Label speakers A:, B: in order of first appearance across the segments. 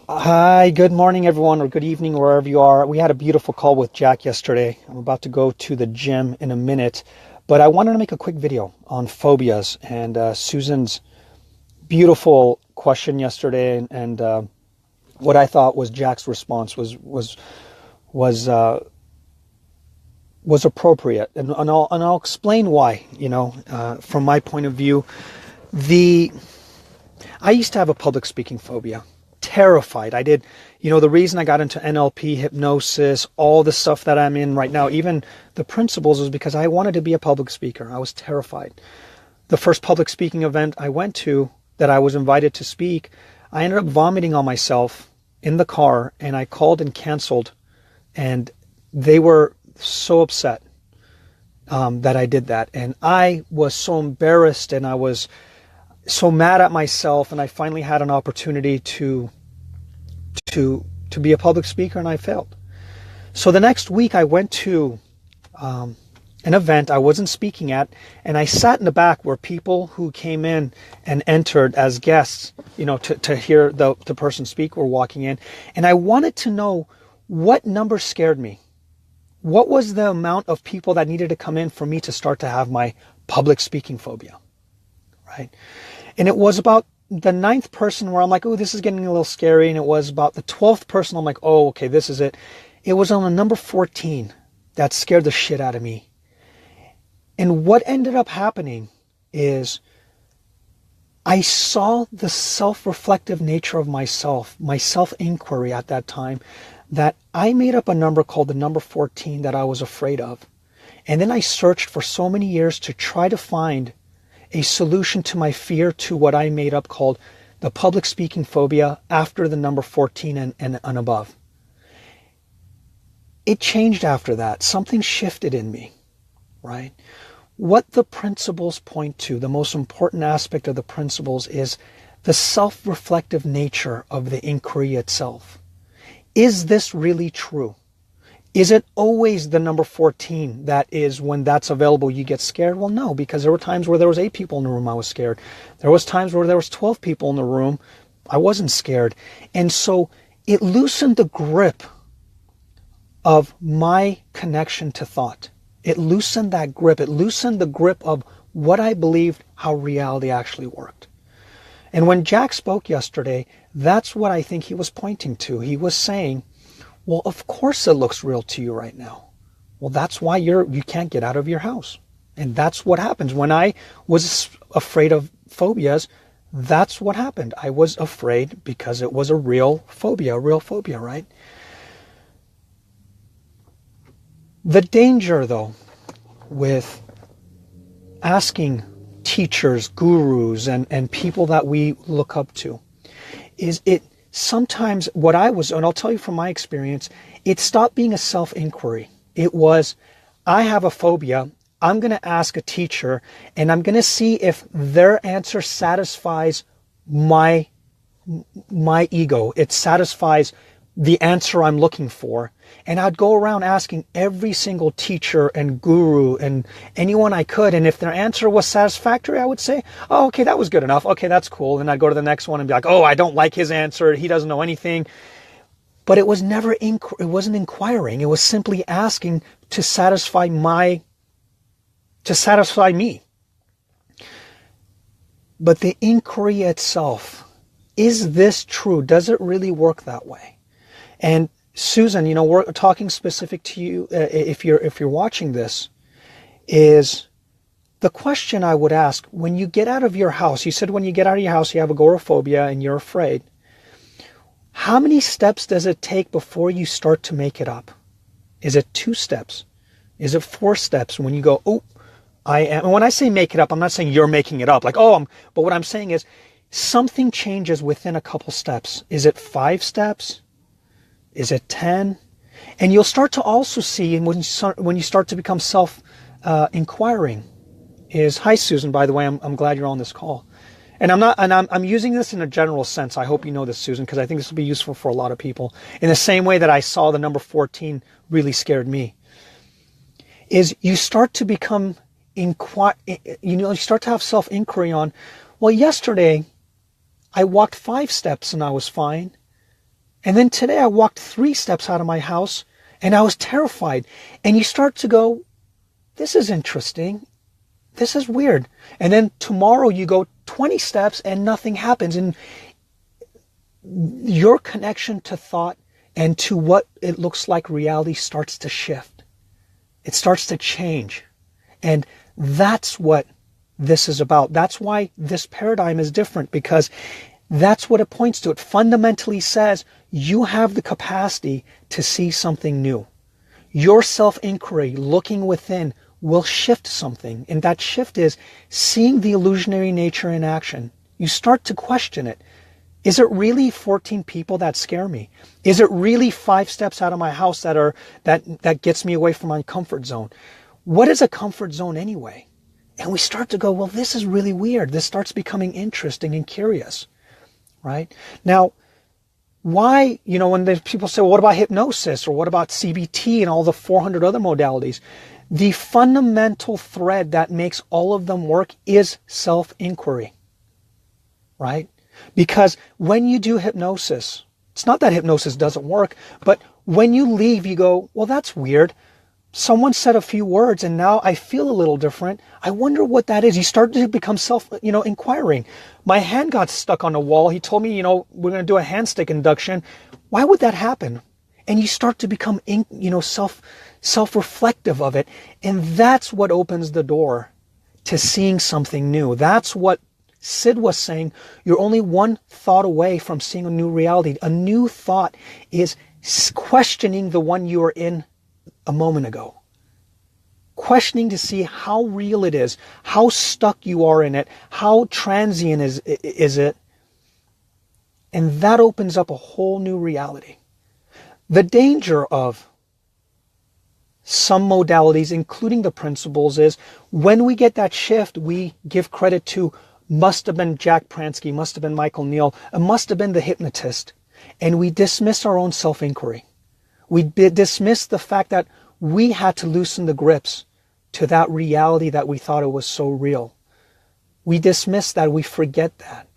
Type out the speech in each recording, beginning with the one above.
A: Hi, good morning, everyone, or good evening, wherever you are. We had a beautiful call with Jack yesterday. I'm about to go to the gym in a minute, but I wanted to make a quick video on phobias and Susan's beautiful question yesterday, and what I thought was Jack's response was uh, was appropriate, and I'll explain why. From my point of view, the I used to have a public speaking phobia. Terrified. I did, the reason I got into NLP, hypnosis, all the stuff that I'm in right now, even the principles, was because I wanted to be a public speaker. I was terrified. The first public speaking event I went to that I was invited to speak, I ended up vomiting on myself in the car, and I called and canceled, and they were so upset that I did that. And I was so embarrassed, and I was so mad at myself, and I finally had an opportunity to be a public speaker, and I failed. So the next week I went to an event I wasn't speaking at, and I sat in the back where people who came in and entered as guests, to hear the person speak were walking in, and I wanted to know what number scared me. What was the amount of people that needed to come in for me to start to have my public speaking phobia, right? And it was about the ninth person where I'm like, oh, this is getting a little scary. And it was about the 12th person. I'm like, oh, okay, this is it. It was on a number 14 that scared the shit out of me. And what ended up happening is I saw the self-reflective nature of myself, my self-inquiry at that time, that I made up a number called the number 14 that I was afraid of. And then I searched for so many years to try to find a solution to my fear, to what I made up called the public speaking phobia after the number 14 and above. It changed after that. Something shifted in me, right? What the principles point to, the most important aspect of the principles, is the self-reflective nature of the inquiry itself. Is this really true? Is it always the number 14 that is, when that's available, you get scared? Well, no, because there were times where there was 8 people in the room, I was scared. There was times where there was 12 people in the room, I wasn't scared. And so it loosened the grip of my connection to thought. It loosened that grip. It loosened the grip of what I believed, how reality actually worked. And when Jack spoke yesterday, that's what I think he was pointing to. He was saying, well, of course it looks real to you right now. Well, that's why you can't get out of your house. And that's what happens. When I was afraid of phobias, that's what happened. I was afraid because it was a real phobia, right? The danger, though, with asking teachers, gurus, and people that we look up to, is it sometimes what I was, and I'll tell you from my experience, it stopped being a self-inquiry. It was, I have a phobia, I'm going to ask a teacher, and I'm going to see if their answer satisfies my ego. It satisfies the answer I'm looking for. And I'd go around asking every single teacher and guru and anyone I could. And if their answer was satisfactory, I would say, oh, okay, that was good enough. Okay, that's cool. And I'd go to the next one and be like, oh, I don't like his answer. He doesn't know anything. But it was never, it wasn't inquiring. It was simply asking to satisfy me. But the inquiry itself, is this true? Does it really work that way? And Susan, we're talking specific to you, if you're watching this, is the question I would ask when you get out of your house. You said when you get out of your house, you have agoraphobia and you're afraid. How many steps does it take before you start to make it up? Is it 2 steps? Is it 4 steps when you go, oh, I am? And when I say make it up, I'm not saying you're making it up. Like, but what I'm saying is something changes within a couple steps. Is it 5 steps? Is it 10? And you'll start to also see, and when you start to become self-inquiring, is, hi Susan, by the way, I'm glad you're on this call. And I'm using this in a general sense. I hope you know this, Susan, because I think this will be useful for a lot of people. In the same way that I saw the number 14 really scared me, is you start to become you start to have self-inquiry on, well, yesterday I walked 5 steps and I was fine. And then today I walked 3 steps out of my house and I was terrified. And you start to go, this is interesting. This is weird. And then tomorrow you go 20 steps and nothing happens. And your connection to thought and to what it looks like reality starts to shift. It starts to change. And that's what this is about. That's why this paradigm is different, because that's what it points to. It fundamentally says you have the capacity to see something new. Your self-inquiry, looking within, will shift something. And that shift is seeing the illusionary nature in action. You start to question it. Is it really 14 people that scare me? Is it really 5 steps out of my house that gets me away from my comfort zone? What is a comfort zone anyway? And we start to go, well, this is really weird. This starts becoming interesting and curious, right? Now, why, when people say, well, what about hypnosis, or what about CBT and all the 400 other modalities? The fundamental thread that makes all of them work is self-inquiry, right? Because when you do hypnosis, it's not that hypnosis doesn't work, but when you leave, you go, well, that's weird. Someone said a few words and now I feel a little different. I wonder what that is. You start to become inquiring. My hand got stuck on the wall. He told me, we're going to do a handstick induction. Why would that happen? And you start to become, self-reflective of it. And that's what opens the door to seeing something new. That's what Sid was saying. You're only one thought away from seeing a new reality. A new thought is questioning the one you were in a moment ago. Questioning to see how real it is, how stuck you are in it, how transient is it. And that opens up a whole new reality. The danger of some modalities, including the principles, is when we get that shift, we give credit to must have been Jack Pransky, must have been Michael Neal, it must have been the hypnotist. And we dismiss our own self-inquiry. We dismiss the fact that we had to loosen the grips to that reality that we thought it was so real. We dismiss that, we forget that.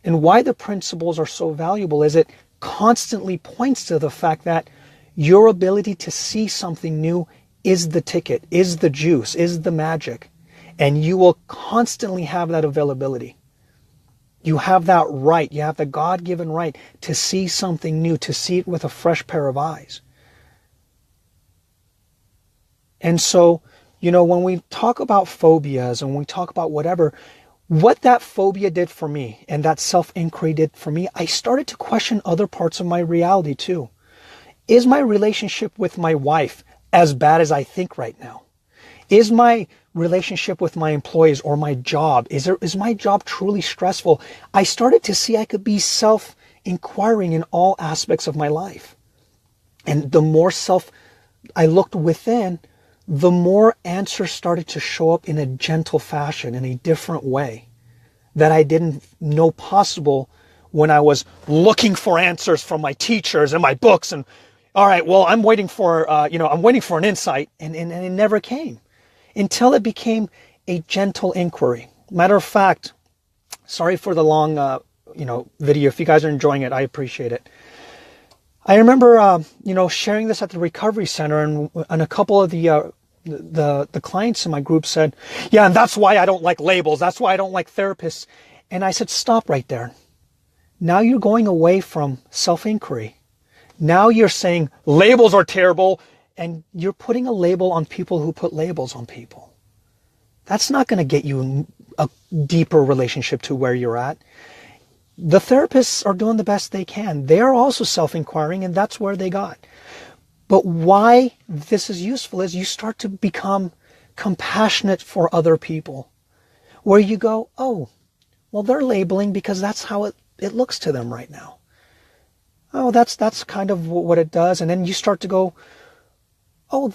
A: And why the principles are so valuable is it constantly points to the fact that your ability to see something new is the ticket, is the juice, is the magic. And you will constantly have that availability. You have that right, you have the God-given right to see something new, to see it with a fresh pair of eyes. And so, when we talk about phobias and we talk about whatever, what that phobia did for me and that self-inquiry did for me, I started to question other parts of my reality too. Is my relationship with my wife as bad as I think right now? Is my relationship with my employees or my job, is my job truly stressful? I started to see I could be self-inquiring in all aspects of my life. And the more I looked within, the more answers started to show up in a gentle fashion, in a different way that I didn't know possible when I was looking for answers from my teachers and my books. And all right, well, I'm waiting for, I'm waiting for an insight, and it never came until it became a gentle inquiry. Matter of fact, sorry for the long, video. If you guys are enjoying it, I appreciate it. I remember, sharing this at the recovery center, and a couple of the clients in my group said, yeah, and that's why I don't like labels. That's why I don't like therapists. And I said, stop right there. Now you're going away from self-inquiry. Now you're saying labels are terrible, and you're putting a label on people who put labels on people. That's not going to get you a deeper relationship to where you're at. The therapists are doing the best they can. They are also self-inquiring, and that's where they got. But why this is useful is you start to become compassionate for other people, where you go, oh, well, they're labeling because that's how it looks to them right now. Oh, that's kind of what it does. And then you start to go, oh,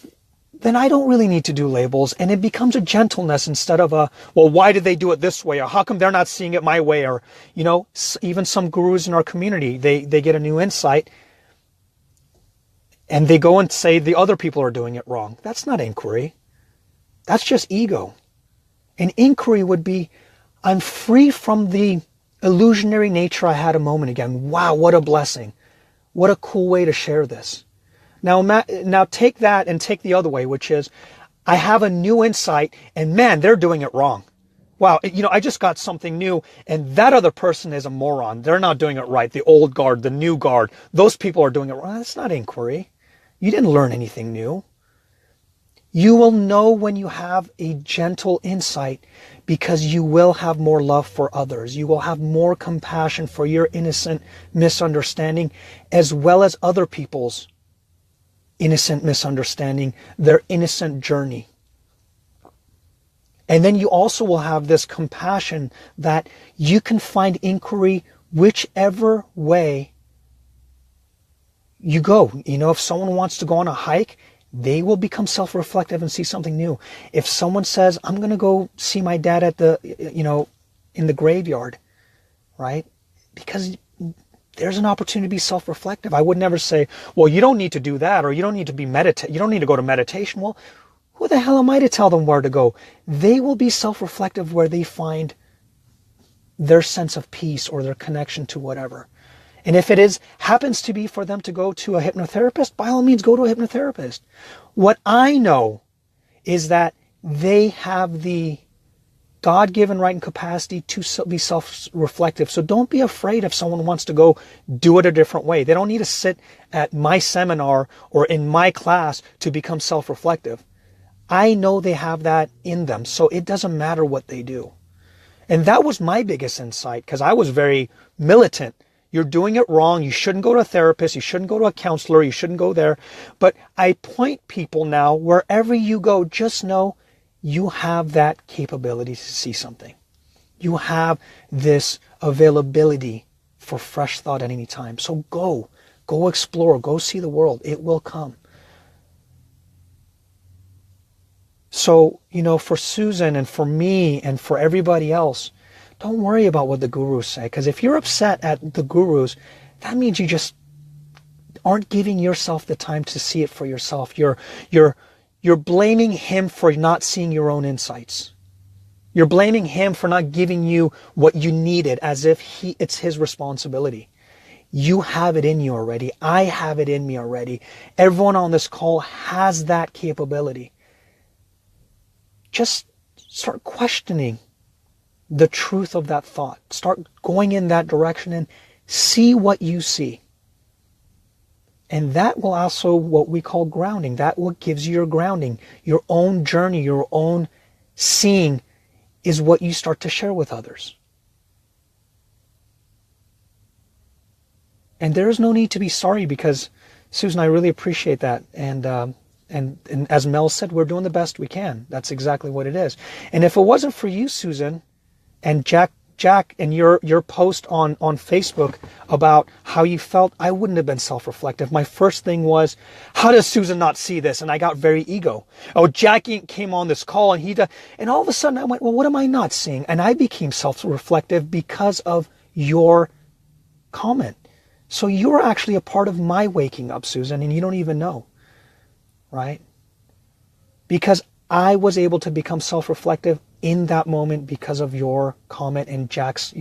A: then I don't really need to do labels. And it becomes a gentleness instead of a, well, why did they do it this way? Or how come they're not seeing it my way? Or, even some gurus in our community, they get a new insight and they go and say the other people are doing it wrong. That's not inquiry. That's just ego. And inquiry would be, I'm free from the illusionary nature I had a moment ago. Wow, what a blessing. What a cool way to share this. Now take that and take the other way, which is, I have a new insight and man, they're doing it wrong. Wow, I just got something new and that other person is a moron. They're not doing it right. The old guard, the new guard, those people are doing it wrong. That's not inquiry. You didn't learn anything new. You will know when you have a gentle insight because you will have more love for others. You will have more compassion for your innocent misunderstanding as well as other people's innocent misunderstanding, their innocent journey. And then you also will have this compassion that you can find inquiry whichever way you go. If someone wants to go on a hike, they will become self-reflective and see something new. If someone says, I'm going to go see my dad at in the graveyard, right? Because there's an opportunity to be self-reflective. I would never say, well, you don't need to do that, or you don't need to you don't need to go to meditation. Well, who the hell am I to tell them where to go? They will be self-reflective where they find their sense of peace or their connection to whatever. And if it happens to be for them to go to a hypnotherapist, by all means, go to a hypnotherapist. What I know is that they have the God-given right and capacity to be self-reflective. So don't be afraid if someone wants to go do it a different way. They don't need to sit at my seminar or in my class to become self-reflective. I know they have that in them, so it doesn't matter what they do. And that was my biggest insight, because I was very militant. You're doing it wrong. You shouldn't go to a therapist. You shouldn't go to a counselor. You shouldn't go there. But I point people now, wherever you go, just know you have that capability to see something. You have this availability for fresh thought at any time. So go explore, go see the world. It will come. So, for Susan and for me and for everybody else, don't worry about what the gurus say. Because if you're upset at the gurus, that means you just aren't giving yourself the time to see it for yourself. You're blaming him for not seeing your own insights. You're blaming him for not giving you what you needed, as if it's his responsibility. You have it in you already. I have it in me already. Everyone on this call has that capability. Just start questioning the truth of that thought. Start going in that direction and see what you see. And that will also what we call grounding. That what gives you your grounding. Your own journey, your own seeing is what you start to share with others. And there is no need to be sorry, because Susan, I really appreciate that. And as Mel said, we're doing the best we can. That's exactly what it is. And if it wasn't for you, Susan, and Jack, and your post on Facebook about how you felt, I wouldn't have been self-reflective. My first thing was, how does Susan not see this? And I got very ego. Oh, Jackie came on this call and all of a sudden I went, well, what am I not seeing? And I became self-reflective because of your comment. So you're actually a part of my waking up, Susan, and you don't even know, right? Because I was able to become self-reflective in that moment because of your comment and Jack's,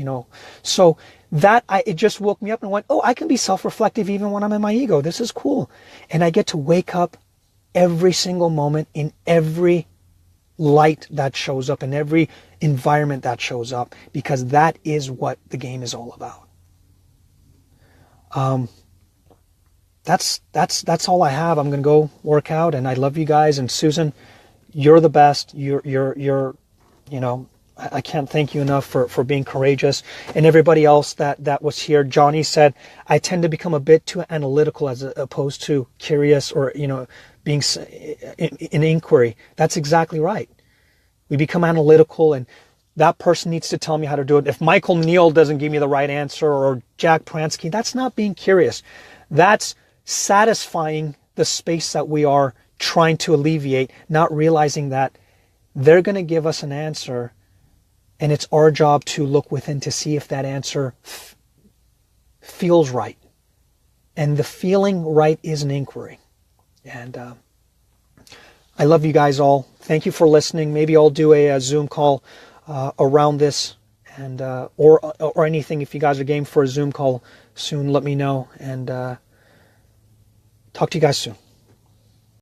A: so it just woke me up and went, oh, I can be self-reflective even when I'm in my ego. This is cool. And I get to wake up every single moment in every light that shows up, in every environment that shows up, because that is what the game is all about. That's all I have. I'm going to go work out, and I love you guys. And Susan, you're the best. You're I can't thank you enough for being courageous. And everybody else that was here. Johnny said, I tend to become a bit too analytical as opposed to curious or, being in inquiry. That's exactly right. We become analytical, and that person needs to tell me how to do it. If Michael Neal doesn't give me the right answer, or Jack Pransky, that's not being curious. That's satisfying the space that we are trying to alleviate, not realizing that they're going to give us an answer, and it's our job to look within to see if that answer feels right. And the feeling right is an inquiry. And I love you guys all. Thank you for listening. Maybe I'll do a Zoom call around this, and or anything. If you guys are game for a Zoom call soon, let me know. And Talk to you guys soon.